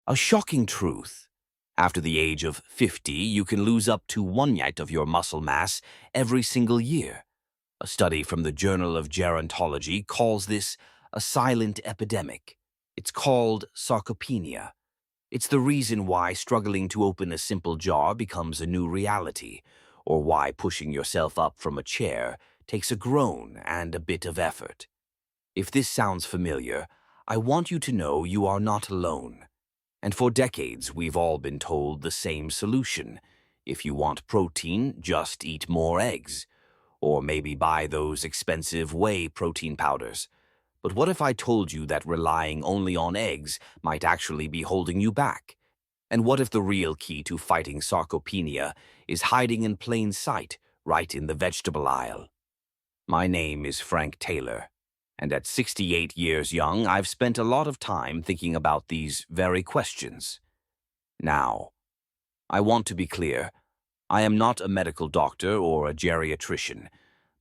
A shocking truth. After the age of 50, you can lose up to 1 unit of your muscle mass every single year. A study from the Journal of Gerontology calls this a silent epidemic. It's called sarcopenia. It's the reason why struggling to open a simple jar becomes a new reality, or why pushing yourself up from a chair takes a groan and a bit of effort. If this sounds familiar, I want you to know you are not alone. And for decades, we've all been told the same solution. If you want protein, just eat more eggs. Or maybe buy those expensive whey protein powders. But what if I told you that relying only on eggs might actually be holding you back? And what if the real key to fighting sarcopenia is hiding in plain sight, right in the vegetable aisle? My name is Frank Taylor, and at 68 years young, I've spent a lot of time thinking about these very questions. Now, I want to be clear, I am not a medical doctor or a geriatrician.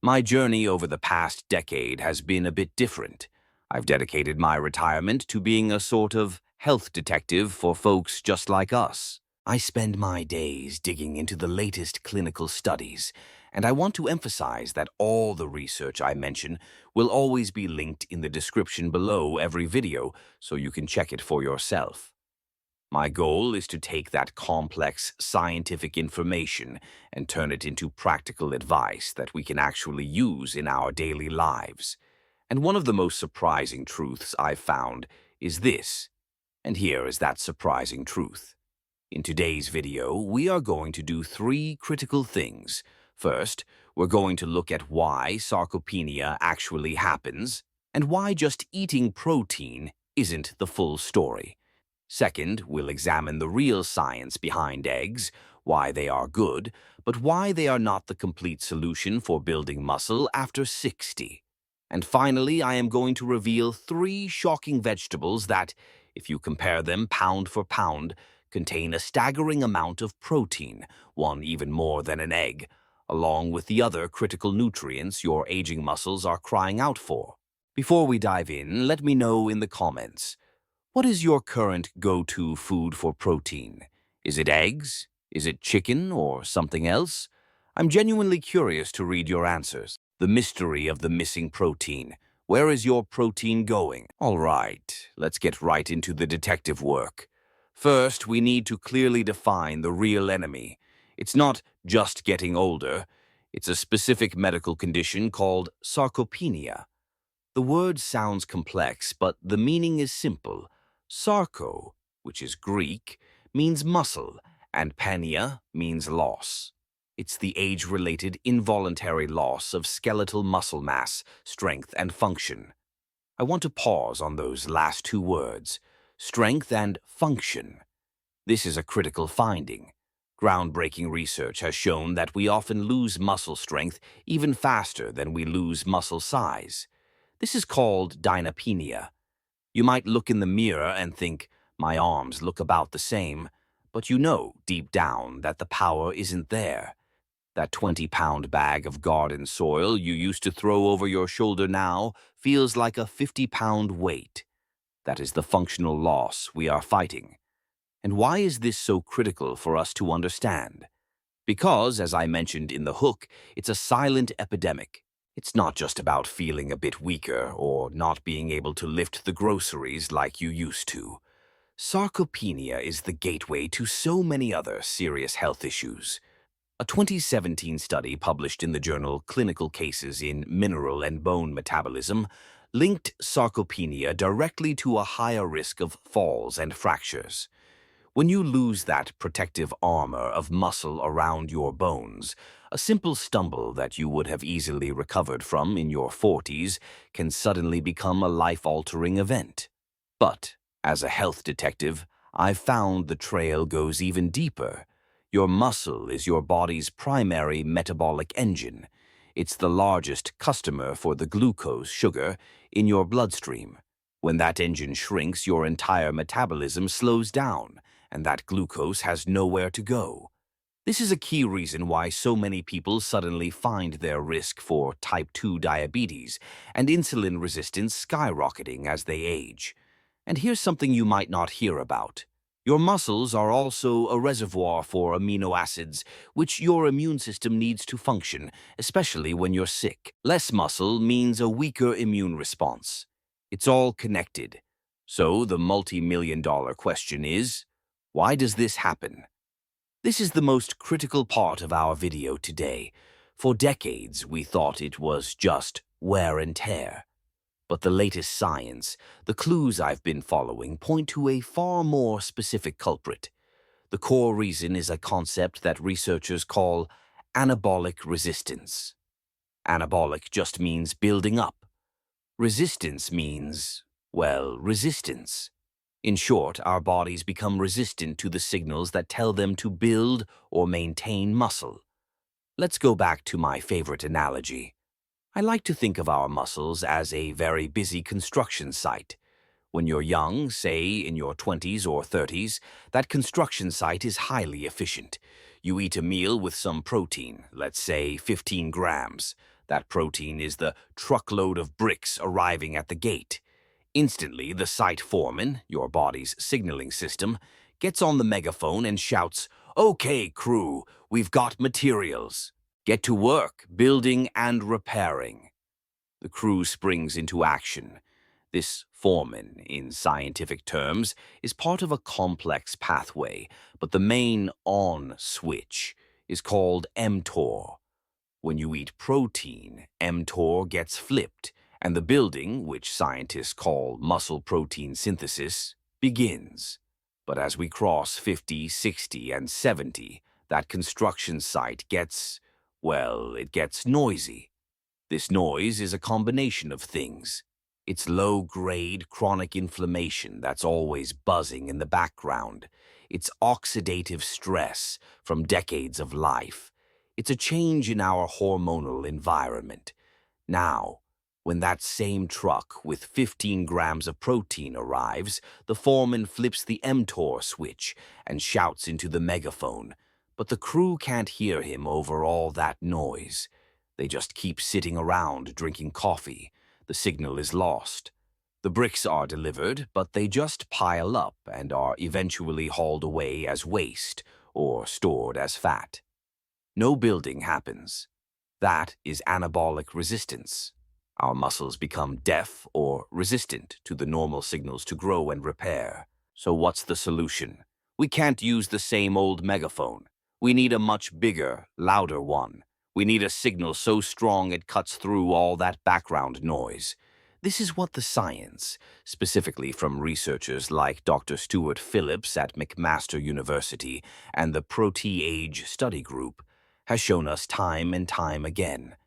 My journey over the past decade has been a bit different. I've dedicated my retirement to being a sort of health detective for folks just like us. I spend my days digging into the latest clinical studies, and I want to emphasize that all the research I mention will always be linked in the description below every video so you can check it for yourself. My goal is to take that complex scientific information and turn it into practical advice that we can actually use in our daily lives. And one of the most surprising truths I've found is this, and here is that surprising truth. In today's video, we are going to do 3 critical things. First, we're going to look at why sarcopenia actually happens, and why just eating protein isn't the full story. Second, we'll examine the real science behind eggs, why they are good, but why they are not the complete solution for building muscle after 60. And finally, I am going to reveal 3 shocking vegetables that, if you compare them pound for pound, contain a staggering amount of protein, one even more than an egg, along with the other critical nutrients your aging muscles are crying out for. Before we dive in, let me know in the comments, what is your current go-to food for protein? Is it eggs? Is it chicken or something else? I'm genuinely curious to read your answers. The mystery of the missing protein. Where is your protein going? All right, let's get right into the detective work. First, we need to clearly define the real enemy. It's not just getting older. It's a specific medical condition called sarcopenia. The word sounds complex, but the meaning is simple. Sarco, which is Greek, means muscle, and penia means loss. It's the age-related involuntary loss of skeletal muscle mass, strength, and function. I want to pause on those last 2 words, strength and function. This is a critical finding. Groundbreaking research has shown that we often lose muscle strength even faster than we lose muscle size. This is called dynapenia. You might look in the mirror and think, my arms look about the same, but you know deep down that the power isn't there. That 20-pound bag of garden soil you used to throw over your shoulder now feels like a 50-pound weight. That is the functional loss we are fighting. And why is this so critical for us to understand? Because, as I mentioned in the hook, it's a silent epidemic. It's not just about feeling a bit weaker or not being able to lift the groceries like you used to. Sarcopenia is the gateway to so many other serious health issues. A 2017 study published in the journal Clinical Cases in Mineral and Bone Metabolism linked sarcopenia directly to a higher risk of falls and fractures. When you lose that protective armor of muscle around your bones, a simple stumble that you would have easily recovered from in your 40s can suddenly become a life-altering event. But, as a health detective, I've found the trail goes even deeper. Your muscle is your body's primary metabolic engine. It's the largest customer for the glucose, sugar, in your bloodstream. When that engine shrinks, your entire metabolism slows down, and that glucose has nowhere to go. This is a key reason why so many people suddenly find their risk for type 2 diabetes and insulin resistance skyrocketing as they age. And here's something you might not hear about: Your muscles are also a reservoir for amino acids, which your immune system needs to function, especially when you're sick. Less muscle means a weaker immune response. It's all connected. So the multi-million-dollar question is, why does this happen? This is the most critical part of our video today. For decades, we thought it was just wear and tear. But the latest science, the clues I've been following, point to a far more specific culprit. The core reason is a concept that researchers call anabolic resistance. Anabolic just means building up. Resistance means, well, resistance. In short, our bodies become resistant to the signals that tell them to build or maintain muscle. Let's go back to my favorite analogy. I like to think of our muscles as a very busy construction site. When you're young, say in your 20s or 30s, that construction site is highly efficient. You eat a meal with some protein, let's say 15 grams. That protein is the truckload of bricks arriving at the gate. Instantly, the site foreman, your body's signaling system, gets on the megaphone and shouts, "Okay, crew, we've got materials. Get to work, building and repairing." The crew springs into action. This foreman, in scientific terms, is part of a complex pathway, but the main on switch is called mTOR. When you eat protein, mTOR gets flipped, and the building, which scientists call muscle protein synthesis, begins. But as we cross 50, 60, and 70, that construction site gets, well, it gets noisy. This noise is a combination of things. It's low-grade chronic inflammation that's always buzzing in the background. It's oxidative stress from decades of life. It's a change in our hormonal environment. Now, when that same truck with 15 grams of protein arrives, the foreman flips the mTOR switch and shouts into the megaphone. But the crew can't hear him over all that noise. They just keep sitting around drinking coffee. The signal is lost. The bricks are delivered, but they just pile up and are eventually hauled away as waste or stored as fat. No building happens. That is anabolic resistance. Our muscles become deaf or resistant to the normal signals to grow and repair. So what's the solution? We can't use the same old megaphone. We need a much bigger, louder one. We need a signal so strong it cuts through all that background noise. This is what the science, specifically from researchers like Dr. Stuart Phillips at McMaster University and the Proteage Study Group, has shown us time and time again.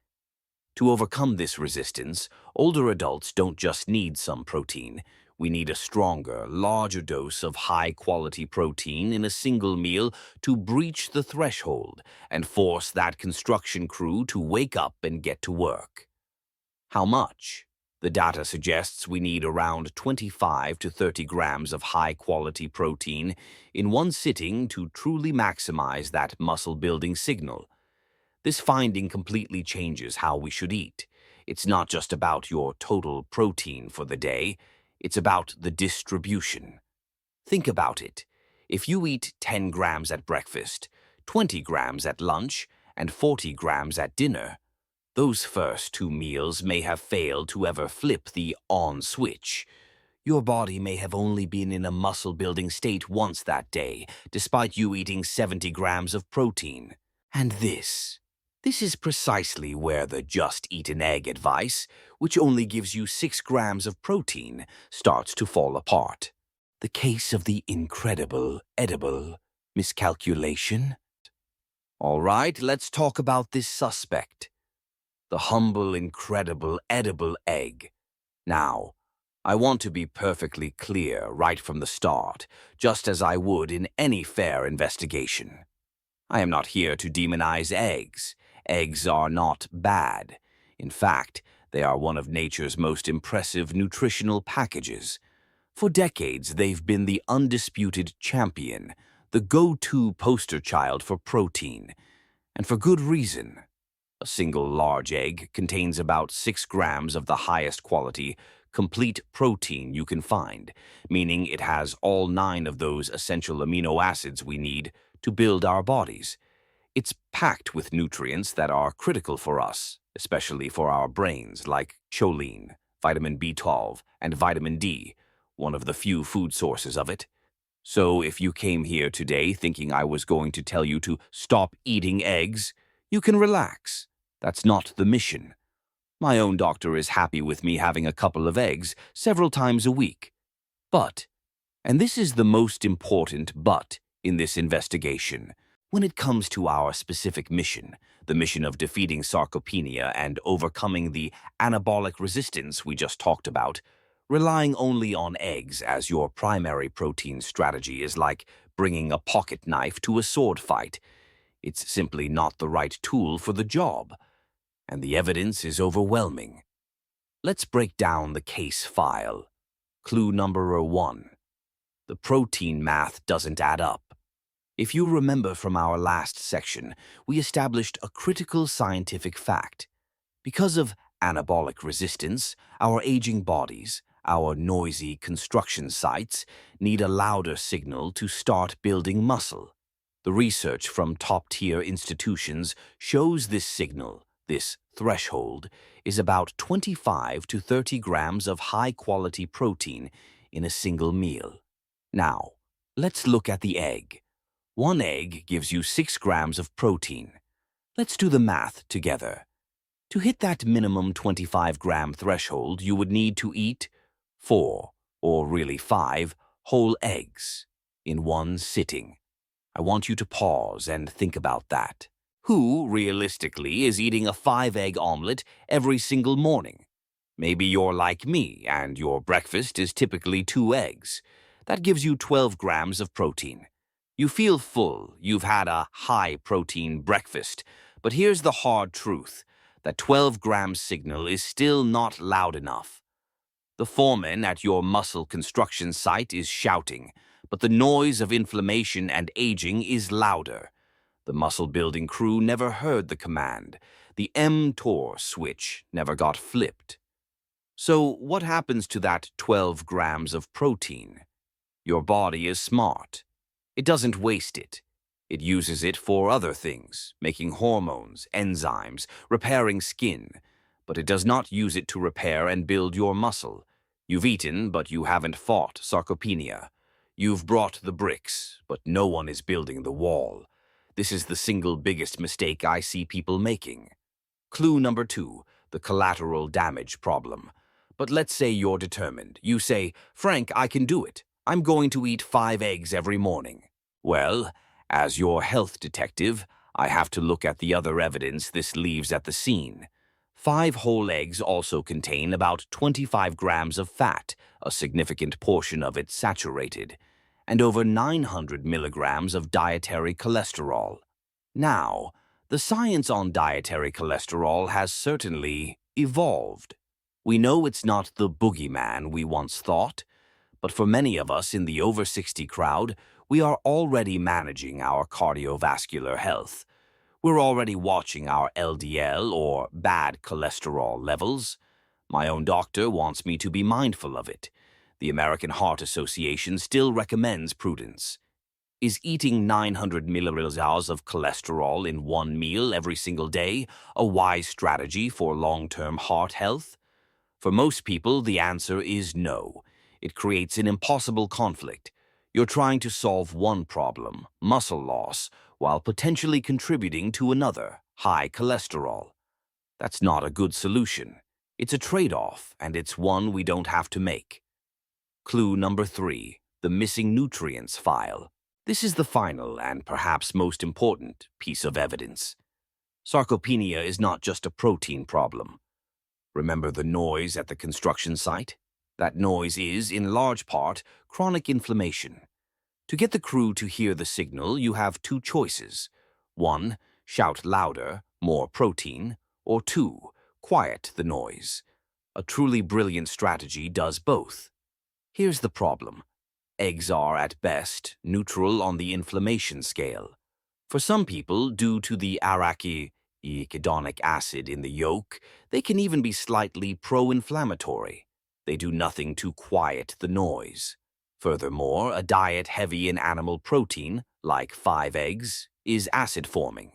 To overcome this resistance, older adults don't just need some protein. We need a stronger, larger dose of high-quality protein in a single meal to breach the threshold and force that construction crew to wake up and get to work. How much? The data suggests we need around 25 to 30 grams of high-quality protein in one sitting to truly maximize that muscle-building signal. This finding completely changes how we should eat. It's not just about your total protein for the day. It's about the distribution. Think about it. If you eat 10 grams at breakfast, 20 grams at lunch, and 40 grams at dinner, those first two meals may have failed to ever flip the on switch. Your body may have only been in a muscle-building state once that day, despite you eating 70 grams of protein. And this is precisely where the just eat an egg advice, which only gives you 6 grams of protein, starts to fall apart. The case of the incredible edible miscalculation. All right, let's talk about this suspect. The humble, incredible, edible egg. Now, I want to be perfectly clear right from the start, just as I would in any fair investigation. I am not here to demonize eggs. Eggs are not bad. In fact, they are one of nature's most impressive nutritional packages. For decades, they've been the undisputed champion, the go-to poster child for protein. And for good reason. A single large egg contains about 6 grams of the highest quality complete protein you can find, meaning it has all 9 of those essential amino acids we need to build our bodies. It's packed with nutrients that are critical for us, especially for our brains, like choline, vitamin B12, and vitamin D, one of the few food sources of it. So if you came here today thinking I was going to tell you to stop eating eggs, you can relax. That's not the mission. My own doctor is happy with me having a couple of eggs several times a week. But, and this is the most important but in this investigation, when it comes to our specific mission, the mission of defeating sarcopenia and overcoming the anabolic resistance we just talked about, relying only on eggs as your primary protein strategy is like bringing a pocket knife to a sword fight. It's simply not the right tool for the job, and the evidence is overwhelming. Let's break down the case file. Clue number 1. The protein math doesn't add up. If you remember from our last section, we established a critical scientific fact. Because of anabolic resistance, our aging bodies, our noisy construction sites, need a louder signal to start building muscle. The research from top-tier institutions shows this signal, this threshold, is about 25 to 30 grams of high-quality protein in a single meal. Now, let's look at the egg. One egg gives you 6 grams of protein. Let's do the math together. To hit that minimum 25-gram threshold, you would need to eat 4, or really 5, whole eggs in one sitting. I want you to pause and think about that. Who, realistically, is eating a 5-egg omelet every single morning? Maybe you're like me, and your breakfast is typically 2 eggs. That gives you 12 grams of protein. You feel full, you've had a high-protein breakfast, but here's the hard truth. That 12-gram signal is still not loud enough. The foreman at your muscle construction site is shouting, but the noise of inflammation and aging is louder. The muscle-building crew never heard the command. The mTOR switch never got flipped. So what happens to that 12 grams of protein? Your body is smart. It doesn't waste it. It uses it for other things, making hormones, enzymes, repairing skin. But it does not use it to repair and build your muscle. You've eaten, but you haven't fought sarcopenia. You've brought the bricks, but no one is building the wall. This is the single biggest mistake I see people making. Clue number 2, the collateral damage problem. But let's say you're determined. You say, Frank, I can do it. I'm going to eat 5 eggs every morning. Well, as your health detective, I have to look at the other evidence this leaves at the scene. 5 whole eggs also contain about 25 grams of fat, a significant portion of it saturated, and over 900 milligrams of dietary cholesterol. Now, the science on dietary cholesterol has certainly evolved. We know it's not the boogeyman we once thought, but for many of us in the over 60 crowd, we are already managing our cardiovascular health. We're already watching our LDL or bad cholesterol levels. My own doctor wants me to be mindful of it. The American Heart Association still recommends prudence. Is eating 900 milliliters of cholesterol in one meal every single day a wise strategy for long-term heart health? For most people, the answer is no. It creates an impossible conflict. You're trying to solve one problem, muscle loss, while potentially contributing to another, high cholesterol. That's not a good solution. It's a trade-off, and it's one we don't have to make. Clue number 3, the missing nutrients file. This is the final and perhaps most important piece of evidence. Sarcopenia is not just a protein problem. Remember the noise at the construction site? That noise is, in large part, chronic inflammation. To get the crew to hear the signal, you have 2 choices. 1, shout louder, more protein, or 2, quiet the noise. A truly brilliant strategy does both. Here's the problem. Eggs are, at best, neutral on the inflammation scale. For some people, due to the arachidonic acid in the yolk, they can even be slightly pro-inflammatory. they do nothing to quiet the noise. Furthermore, a diet heavy in animal protein, like 5 eggs, is acid-forming.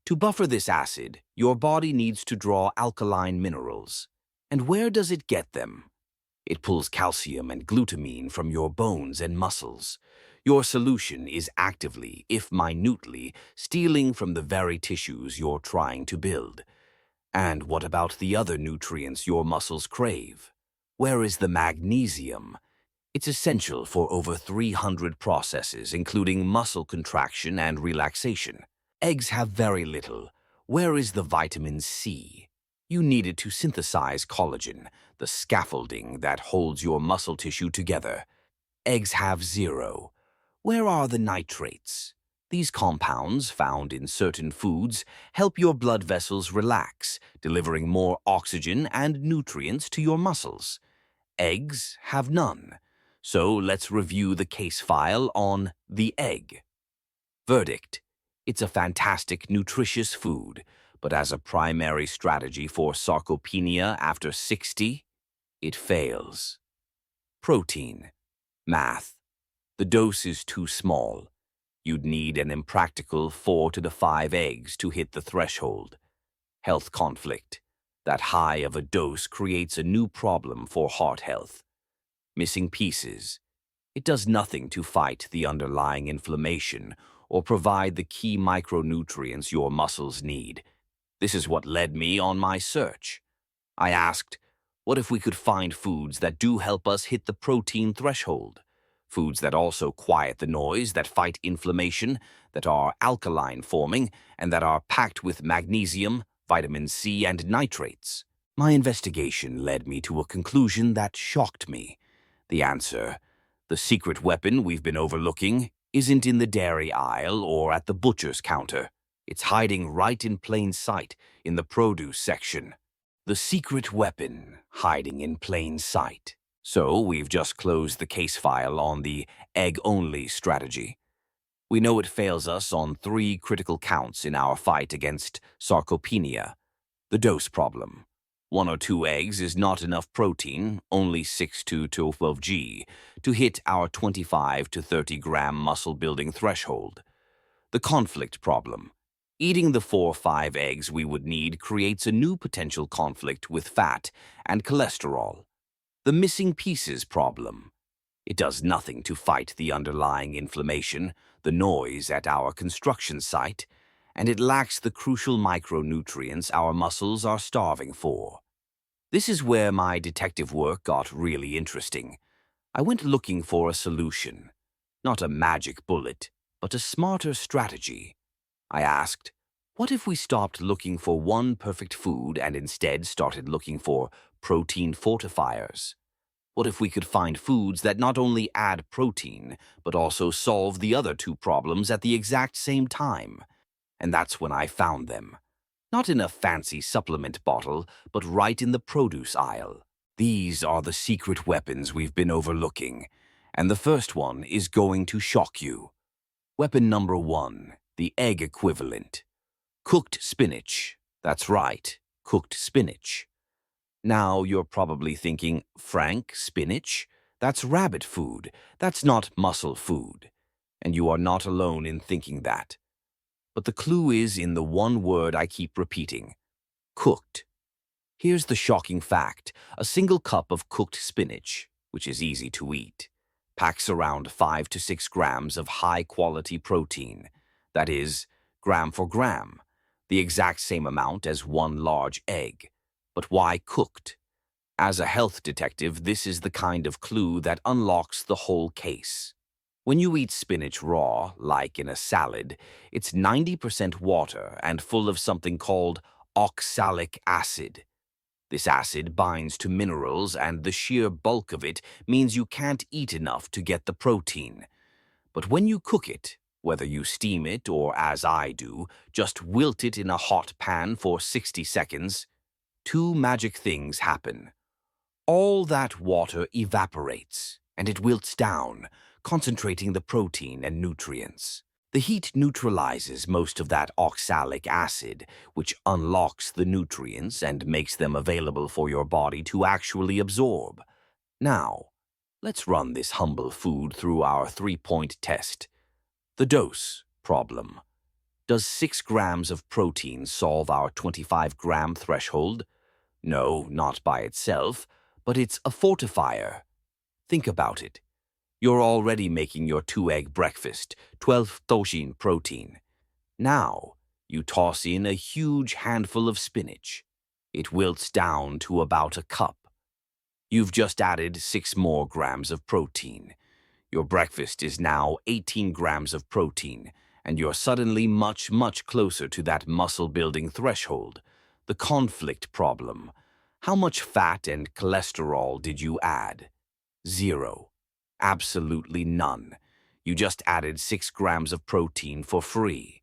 To buffer this acid, your body needs to draw alkaline minerals. And where does it get them? It pulls calcium and glutamine from your bones and muscles. Your solution is actively, if minutely, stealing from the very tissues you're trying to build. And what about the other nutrients your muscles crave? Where is the magnesium? It's essential for over 300 processes, including muscle contraction and relaxation. Eggs have very little. Where is the vitamin C? You need it to synthesize collagen, the scaffolding that holds your muscle tissue together. Eggs have 0. Where are the nitrates? These compounds, found in certain foods, help your blood vessels relax, delivering more oxygen and nutrients to your muscles. Eggs have none. So let's review the case file on the egg. Verdict: it's a fantastic, nutritious food, but as a primary strategy for sarcopenia after 60, it fails. Protein. Math. The dose is too small. You'd need an impractical 4 to 5 eggs to hit the threshold. Health conflict. That high of a dose creates a new problem for heart health. Missing pieces. It does nothing to fight the underlying inflammation or provide the key micronutrients your muscles need. This is what led me on my search. I asked, what if we could find foods that do help us hit the protein threshold? Foods that also quiet the noise, that fight inflammation, that are alkaline-forming, and that are packed with magnesium, vitamin C, and nitrates. My investigation led me to a conclusion that shocked me. The answer, the secret weapon we've been overlooking, isn't in the dairy aisle or at the butcher's counter. It's hiding right in plain sight in the produce section. The secret weapon hiding in plain sight. So we've just closed the case file on the egg-only strategy. We know it fails us on 3 critical counts in our fight against sarcopenia. The dose problem. 1 or 2 eggs is not enough protein, only 6 to 12 g, to hit our 25 to 30 gram muscle-building threshold. The conflict problem. Eating the 4 or 5 eggs we would need creates a new potential conflict with fat and cholesterol. The missing pieces problem. It does nothing to fight the underlying inflammation, the noise at our construction site, and it lacks the crucial micronutrients our muscles are starving for. This is where my detective work got really interesting. I went looking for a solution. Not a magic bullet, but a smarter strategy. I asked, what if we stopped looking for one perfect food and instead started looking for protein fortifiers? What if we could find foods that not only add protein, but also solve the other 2 problems at the exact same time? And that's when I found them. Not in a fancy supplement bottle, but right in the produce aisle. These are the secret weapons we've been overlooking, and the first one is going to shock you. Weapon number 1, the egg equivalent. Cooked spinach. That's right, cooked spinach. Now you're probably thinking, Frank, spinach? That's rabbit food. That's not muscle food. And you are not alone in thinking that. But the clue is in the one word I keep repeating: cooked. Here's the shocking fact. A single cup of cooked spinach, which is easy to eat, packs around 5 to 6 grams of high-quality protein. That is, gram for gram, the exact same amount as 1 large egg. But why cooked? As a health detective, this is the kind of clue that unlocks the whole case. When you eat spinach raw, like in a salad, it's 90% water and full of something called oxalic acid. This acid binds to minerals, and the sheer bulk of it means you can't eat enough to get the protein. But when you cook it, whether you steam it or, as I do, just wilt it in a hot pan for 60 seconds, 2 magic things happen. All that water evaporates, and it wilts down, concentrating the protein and nutrients. The heat neutralizes most of that oxalic acid, which unlocks the nutrients and makes them available for your body to actually absorb. Now, let's run this humble food through our three-point test. The dose problem. Does 6 grams of protein solve our 25-gram threshold? No, not by itself, but it's a fortifier. Think about it. You're already making your 2-egg breakfast, 12 toshin protein. Now, you toss in a huge handful of spinach. It wilts down to about a cup. You've just added 6 more grams of protein. Your breakfast is now 18 grams of protein, and you're suddenly much, much closer to that muscle-building threshold. The conflict problem. How much fat and cholesterol did you add? 0. Absolutely none. You just added 6 grams of protein for free.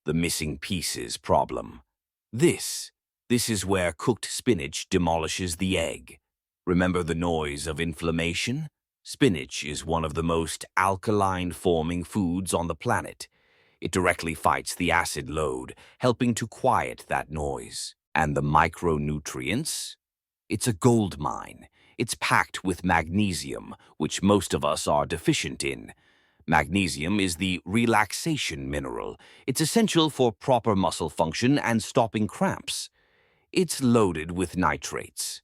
The missing pieces problem. This is where cooked spinach demolishes the egg. Remember the noise of inflammation? Spinach is one of the most alkaline-forming foods on the planet. It directly fights the acid load, helping to quiet that noise. And the micronutrients? It's a gold mine. It's packed with magnesium, which most of us are deficient in. Magnesium is the relaxation mineral. It's essential for proper muscle function and stopping cramps. It's loaded with nitrates.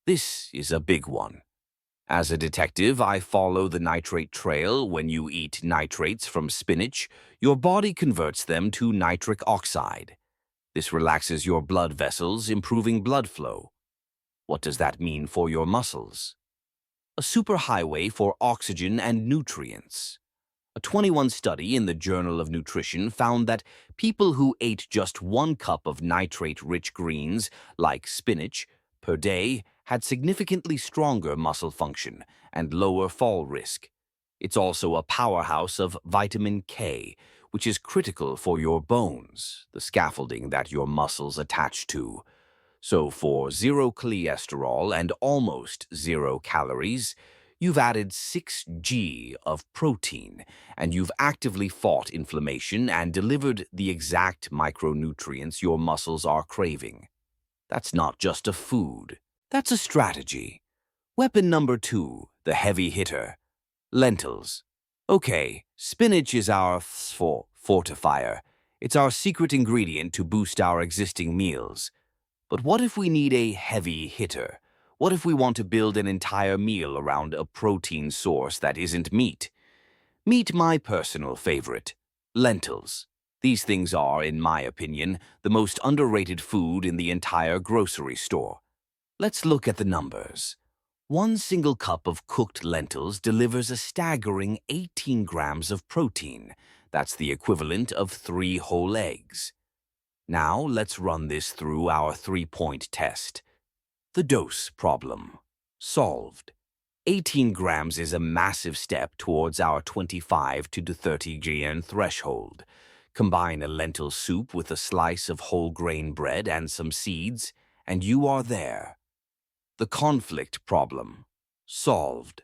This is a big one. As a detective, I follow the nitrate trail. When you eat nitrates from spinach, your body converts them to nitric oxide. This relaxes your blood vessels, improving blood flow. What does that mean for your muscles? A superhighway for oxygen and nutrients. A 21 study in the Journal of Nutrition found that people who ate just 1 cup of nitrate-rich greens, like spinach, per day had significantly stronger muscle function and lower fall risk. It's also a powerhouse of vitamin K, which is critical for your bones, the scaffolding that your muscles attach to. So for 0 cholesterol and almost 0 calories, you've added 6 g of protein, and you've actively fought inflammation and delivered the exact micronutrients your muscles are craving. That's not just a food. That's a strategy. Weapon number 2, the heavy hitter. Lentils. Okay, spinach is our fortifier. It's our secret ingredient to boost our existing meals. But what if we need a heavy hitter? What if we want to build an entire meal around a protein source that isn't meat? Meet my personal favorite, lentils. These things are, in my opinion, the most underrated food in the entire grocery store. Let's look at the numbers. 1 single cup of cooked lentils delivers a staggering 18 grams of protein. That's the equivalent of 3 whole eggs. Now let's run this through our 3-point test. The dose problem. Solved. 18 grams is a massive step towards our 25 to 30 g threshold. Combine a lentil soup with a slice of whole grain bread and some seeds, and you are there. The conflict problem. Solved.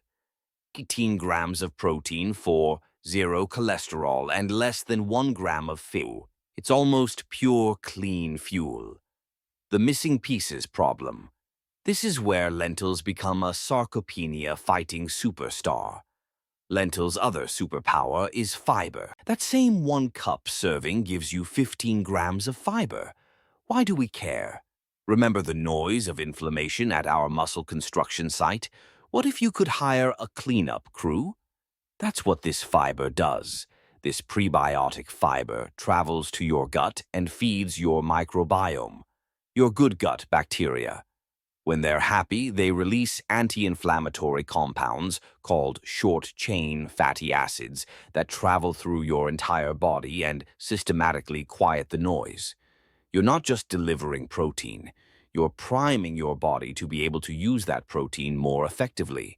18 grams of protein for 0 cholesterol and less than 1 gram of fuel. It's almost pure, clean fuel. The missing pieces problem. This is where lentils become a sarcopenia fighting superstar. Lentils' other superpower is fiber. That same 1 cup serving gives you 15 grams of fiber. Why do we care? Remember the noise of inflammation at our muscle construction site? What if you could hire a cleanup crew? That's what this fiber does. This prebiotic fiber travels to your gut and feeds your microbiome, your good gut bacteria. When they're happy, they release anti-inflammatory compounds called short-chain fatty acids that travel through your entire body and systematically quiet the noise. You're not just delivering protein, you're priming your body to be able to use that protein more effectively.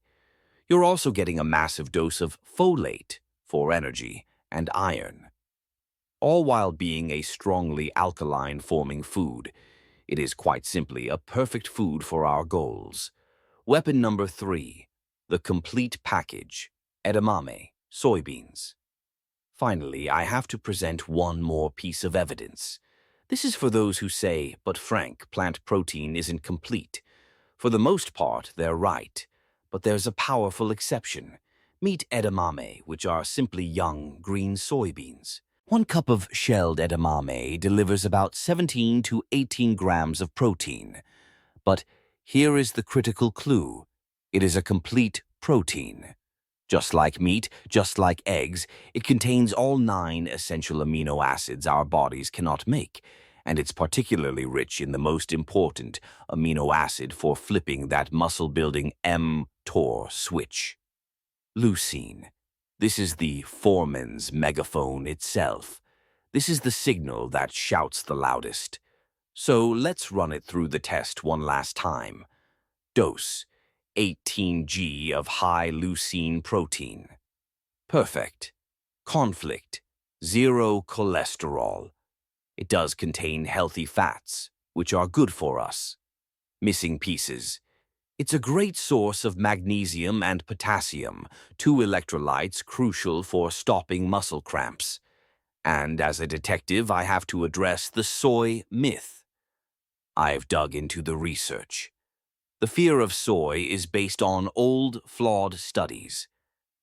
You're also getting a massive dose of folate for energy and iron. All while being a strongly alkaline-forming food, it is quite simply a perfect food for our goals. Weapon number 3, the complete package, edamame, soybeans. Finally, I have to present one more piece of evidence. This is for those who say, but Frank, plant protein isn't complete. For the most part, they're right. But there's a powerful exception. Meet edamame, which are simply young, green soybeans. 1 cup of shelled edamame delivers about 17 to 18 grams of protein. But here is the critical clue. It is a complete protein. Just like meat, just like eggs, it contains all 9 essential amino acids our bodies cannot make, and it's particularly rich in the most important amino acid for flipping that muscle-building mTOR switch. Leucine. This is the foreman's megaphone itself. This is the signal that shouts the loudest. So let's run it through the test one last time. Dose: 18 g of high leucine protein. Perfect. Conflict: 0 cholesterol. It does contain healthy fats, which are good for us. Missing pieces: it's a great source of magnesium and potassium, 2 electrolytes crucial for stopping muscle cramps. And as a detective, I have to address the soy myth. I've dug into the research. The fear of soy is based on old, flawed studies.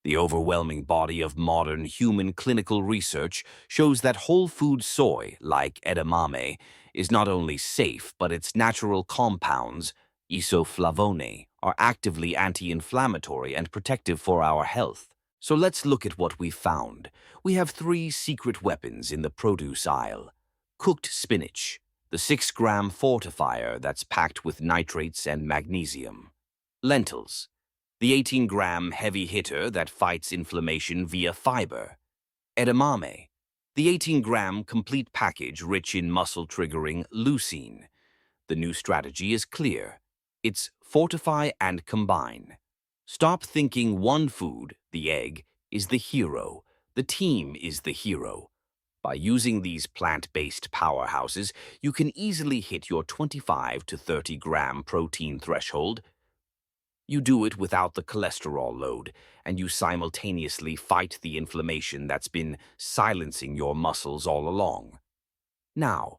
The overwhelming body of modern human clinical research shows that whole food soy, like edamame, is not only safe, but its natural compounds, isoflavone, are actively anti-inflammatory and protective for our health. So let's look at what we've found. We have 3 secret weapons in the produce aisle. Cooked spinach, the 6-gram fortifier that's packed with nitrates and magnesium. Lentils, the 18-gram heavy hitter that fights inflammation via fiber. Edamame, the 18-gram complete package rich in muscle-triggering leucine. The new strategy is clear. It's fortify and combine. Stop thinking one food, the egg, is the hero. The team is the hero. By using these plant-based powerhouses, you can easily hit your 25 to 30 gram protein threshold. You do it without the cholesterol load, and you simultaneously fight the inflammation that's been silencing your muscles all along. Now,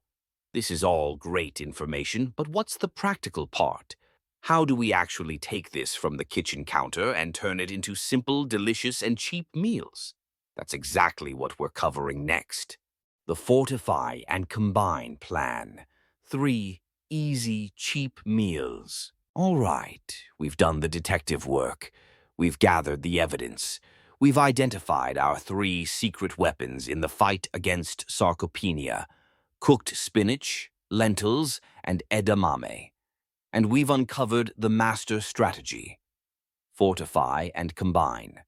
this is all great information, but what's the practical part? How do we actually take this from the kitchen counter and turn it into simple, delicious, and cheap meals? That's exactly what we're covering next. The Fortify and Combine Plan. 3 easy, cheap meals. All right, we've done the detective work. We've gathered the evidence. We've identified our 3 secret weapons in the fight against sarcopenia: cooked spinach, lentils, and edamame. And we've uncovered the master strategy: fortify and combine.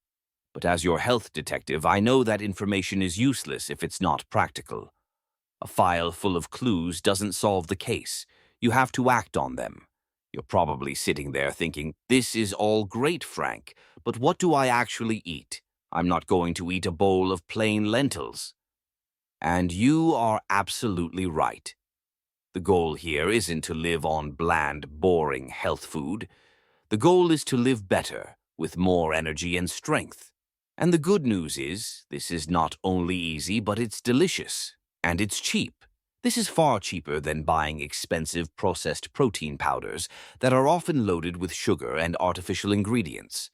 But as your health detective, I know that information is useless if it's not practical. A file full of clues doesn't solve the case. You have to act on them. You're probably sitting there thinking, this is all great, Frank, but what do I actually eat? I'm not going to eat a bowl of plain lentils. And you are absolutely right. The goal here isn't to live on bland, boring health food. The goal is to live better, with more energy and strength. And the good news is, this is not only easy, but it's delicious. And it's cheap. This is far cheaper than buying expensive processed protein powders that are often loaded with sugar and artificial ingredients.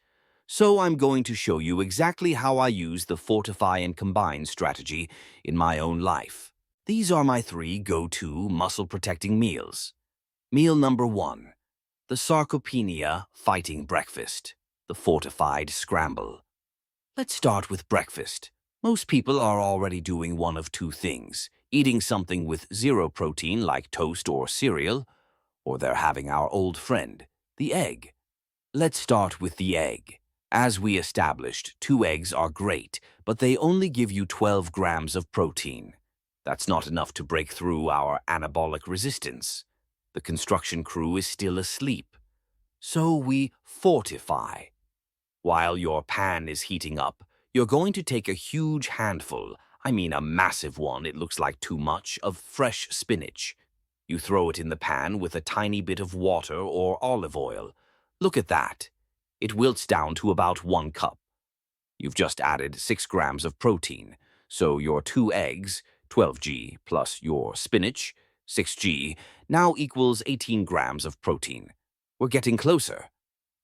So I'm going to show you exactly how I use the Fortify and Combine strategy in my own life. These are my 3 go-to muscle-protecting meals. Meal number 1, the Sarcopenia Fighting Breakfast, the Fortified Scramble. Let's start with breakfast. Most people are already doing one of 2 things: eating something with 0 protein like toast or cereal, or they're having our old friend, the egg. Let's start with the egg. As we established, 2 eggs are great, but they only give you 12 grams of protein. That's not enough to break through our anabolic resistance. The construction crew is still asleep. So we fortify. While your pan is heating up, you're going to take a huge handful, I mean a massive one, it looks like too much, of fresh spinach. You throw it in the pan with a tiny bit of water or olive oil. Look at that. It wilts down to about 1 cup. You've just added 6 grams of protein. So your 2 eggs, 12G, plus your spinach, 6G, now equals 18 grams of protein. We're getting closer.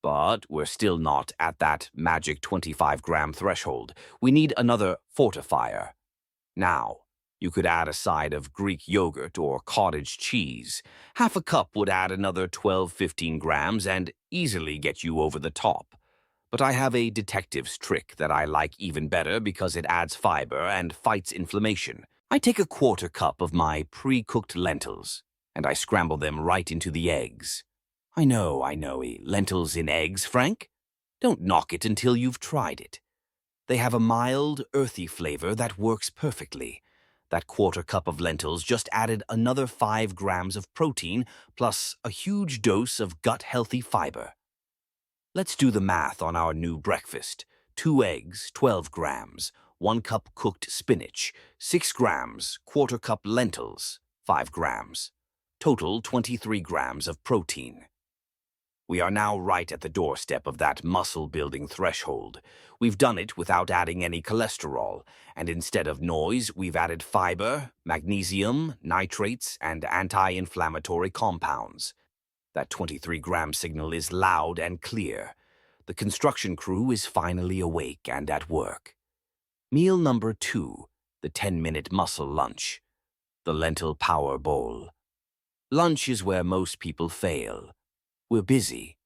But we're still not at that magic 25-gram threshold. We need another fortifier. Now, you could add a side of Greek yogurt or cottage cheese. Half a cup would add another 12-15 grams and easily get you over the top. But I have a detective's trick that I like even better because it adds fiber and fights inflammation. I take a quarter cup of my pre-cooked lentils, and I scramble them right into the eggs. I know, lentils in eggs, Frank? Don't knock it until you've tried it. They have a mild, earthy flavor that works perfectly. That quarter cup of lentils just added another 5 grams of protein plus a huge dose of gut-healthy fiber. Let's do the math on our new breakfast. 2 eggs, 12 grams, 1 cup cooked spinach, 6 grams, quarter cup lentils, 5 grams. Total 23 grams of protein. We are now right at the doorstep of that muscle-building threshold. We've done it without adding any cholesterol, and instead of noise, we've added fiber, magnesium, nitrates, and anti-inflammatory compounds. That 23-gram signal is loud and clear. The construction crew is finally awake and at work. Meal number 2, the 10-minute muscle lunch. The lentil power bowl. Lunch is where most people fail. We're busy.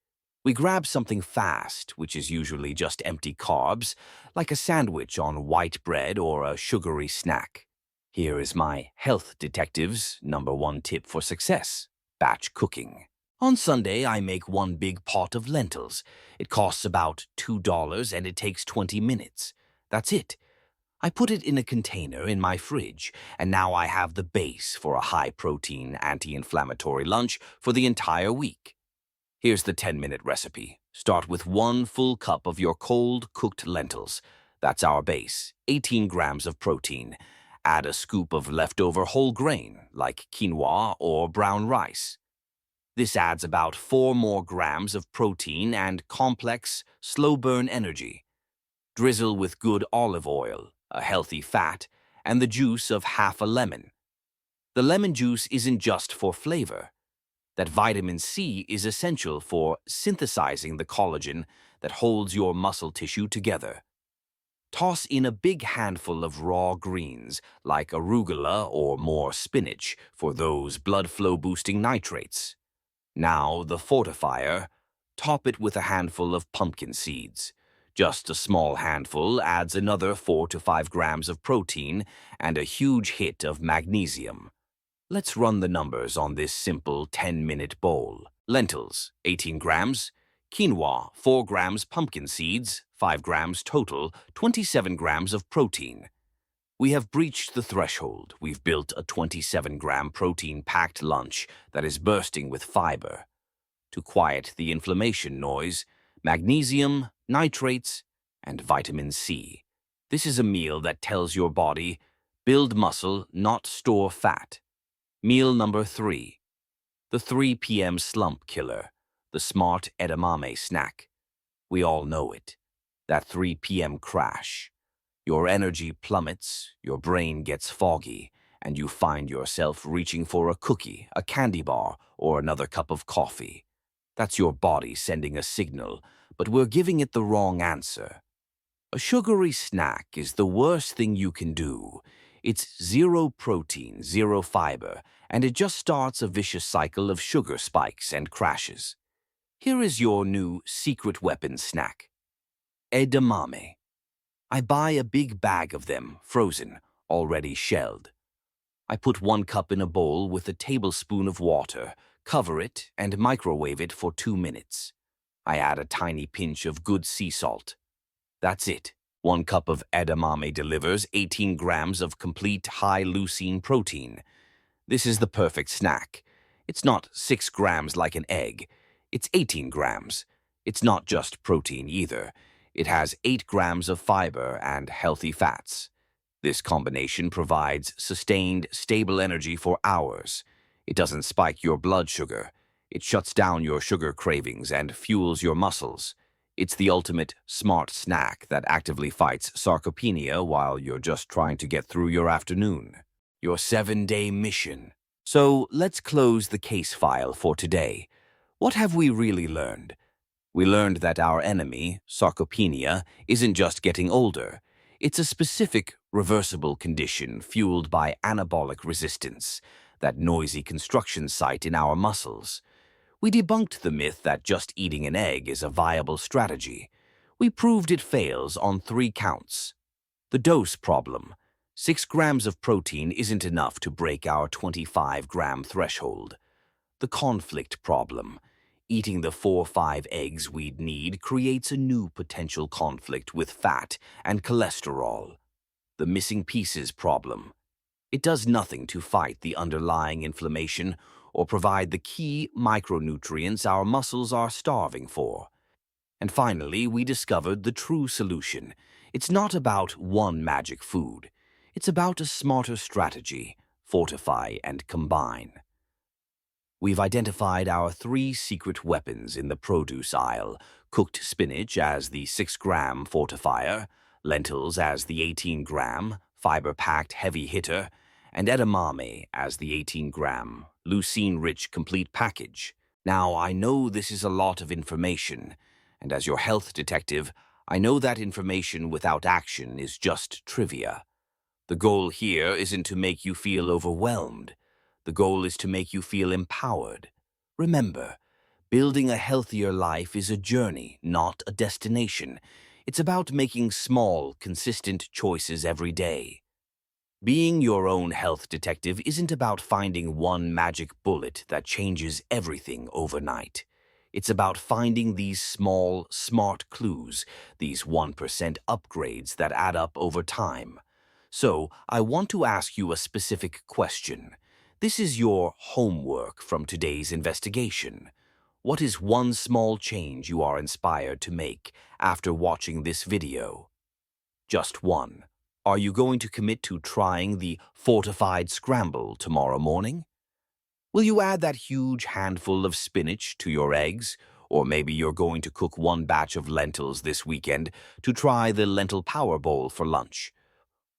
We grab something fast, which is usually just empty carbs, like a sandwich on white bread or a sugary snack. Here is my health detective's #1 tip for success: batch cooking. On Sunday, I make 1 big pot of lentils. It costs about $2 and it takes 20 minutes. That's it. I put it in a container in my fridge, and now I have the base for a high-protein, anti-inflammatory lunch for the entire week. Here's the 10-minute recipe. Start with 1 full cup of your cold, cooked lentils. That's our base, 18 grams of protein. Add a scoop of leftover whole grain, like quinoa or brown rice. This adds about 4 more grams of protein and complex, slow-burn energy. Drizzle with good olive oil, a healthy fat, and the juice of half a lemon. The lemon juice isn't just for flavor. That vitamin C is essential for synthesizing the collagen that holds your muscle tissue together. Toss in a big handful of raw greens, like arugula or more spinach, for those blood flow-boosting nitrates. Now, the fortifier. Top it with a handful of pumpkin seeds. Just a small handful adds another 4 to 5 grams of protein and a huge hit of magnesium. Let's run the numbers on this simple 10-minute bowl. Lentils, 18 grams. Quinoa, 4 grams pumpkin seeds, 5 grams total, 27 grams of protein. We have breached the threshold. We've built a 27-gram protein-packed lunch that is bursting with fiber. To quiet the inflammation noise, magnesium, nitrates, and vitamin C. This is a meal that tells your body, build muscle, not store fat. Meal number 3, the 3 p.m. slump killer, the smart edamame snack. We all know it, that 3 p.m. crash. Your energy plummets, your brain gets foggy, and you find yourself reaching for a cookie, a candy bar, or another cup of coffee. That's your body sending a signal, but we're giving it the wrong answer. A sugary snack is the worst thing you can do. It's 0 protein, 0 fiber, and it just starts a vicious cycle of sugar spikes and crashes. Here is your new secret weapon snack: edamame. I buy a big bag of them, frozen, already shelled. I put 1 cup in a bowl with a tablespoon of water, cover it, and microwave it for 2 minutes. I add a tiny pinch of good sea salt. That's it. 1 cup of edamame delivers 18 grams of complete high-leucine protein. This is the perfect snack. It's not 6 grams like an egg. It's 18 grams. It's not just protein either. It has 8 grams of fiber and healthy fats. This combination provides sustained, stable energy for hours. It doesn't spike your blood sugar. It shuts down your sugar cravings and fuels your muscles. It's the ultimate smart snack that actively fights sarcopenia while you're just trying to get through your afternoon. Your 7-day mission. So let's close the case file for today. What have we really learned? We learned that our enemy, sarcopenia, isn't just getting older. It's a specific, reversible condition fueled by anabolic resistance, that noisy construction site in our muscles. We debunked the myth that just eating an egg is a viable strategy. We proved it fails on 3 counts. The dose problem. 6 grams of protein isn't enough to break our 25-gram threshold. The conflict problem. Eating the 4 or 5 eggs we'd need creates a new potential conflict with fat and cholesterol. The missing pieces problem. It does nothing to fight the underlying inflammation or provide the key micronutrients our muscles are starving for. And finally, we discovered the true solution. It's not about one magic food. It's about a smarter strategy: fortify and combine. We've identified our 3 secret weapons in the produce aisle: cooked spinach as the 6-gram fortifier, lentils as the 18-gram, fiber-packed heavy hitter, and edamame as the 18-gram, leucine-rich complete package. Now, I know this is a lot of information, and as your health detective, I know that information without action is just trivia. The goal here isn't to make you feel overwhelmed. The goal is to make you feel empowered. Remember, building a healthier life is a journey, not a destination. It's about making small, consistent choices every day. Being your own health detective isn't about finding one magic bullet that changes everything overnight. It's about finding these small, smart clues, these 1% upgrades that add up over time. So, I want to ask you a specific question. This is your homework from today's investigation. What is one small change you are inspired to make after watching this video? Just one. Are you going to commit to trying the fortified scramble tomorrow morning? Will you add that huge handful of spinach to your eggs? Or maybe you're going to cook one batch of lentils this weekend to try the lentil power bowl for lunch.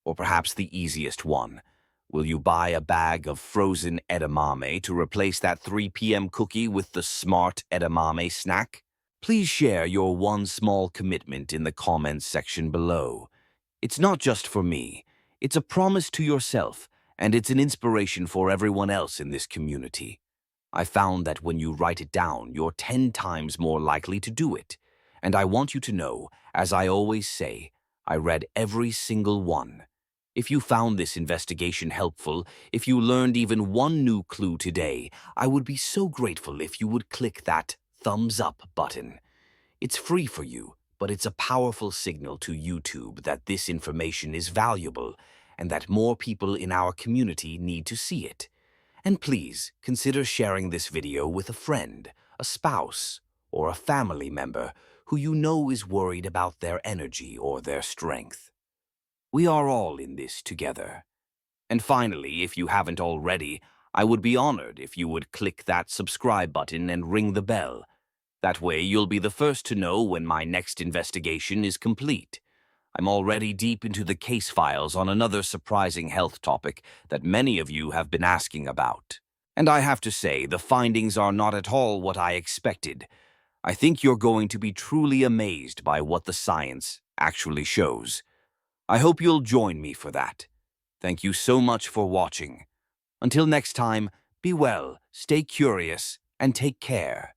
Or perhaps the easiest one. Will you buy a bag of frozen edamame to replace that 3 p.m. cookie with the smart edamame snack? Please share your one small commitment in the comments section below. It's not just for me. It's a promise to yourself, and it's an inspiration for everyone else in this community. I found that when you write it down, you're 10 times more likely to do it. And I want you to know, as I always say, I read every single one. If you found this investigation helpful, if you learned even one new clue today, I would be so grateful if you would click that thumbs up button. It's free for you, but it's a powerful signal to YouTube that this information is valuable and that more people in our community need to see it. And please consider sharing this video with a friend, a spouse, or a family member who you know is worried about their energy or their strength. We are all in this together. And finally, if you haven't already, I would be honored if you would click that subscribe button and ring the bell. That way, you'll be the first to know when my next investigation is complete. I'm already deep into the case files on another surprising health topic that many of you have been asking about. And I have to say, the findings are not at all what I expected. I think you're going to be truly amazed by what the science actually shows. I hope you'll join me for that. Thank you so much for watching. Until next time, be well, stay curious, and take care.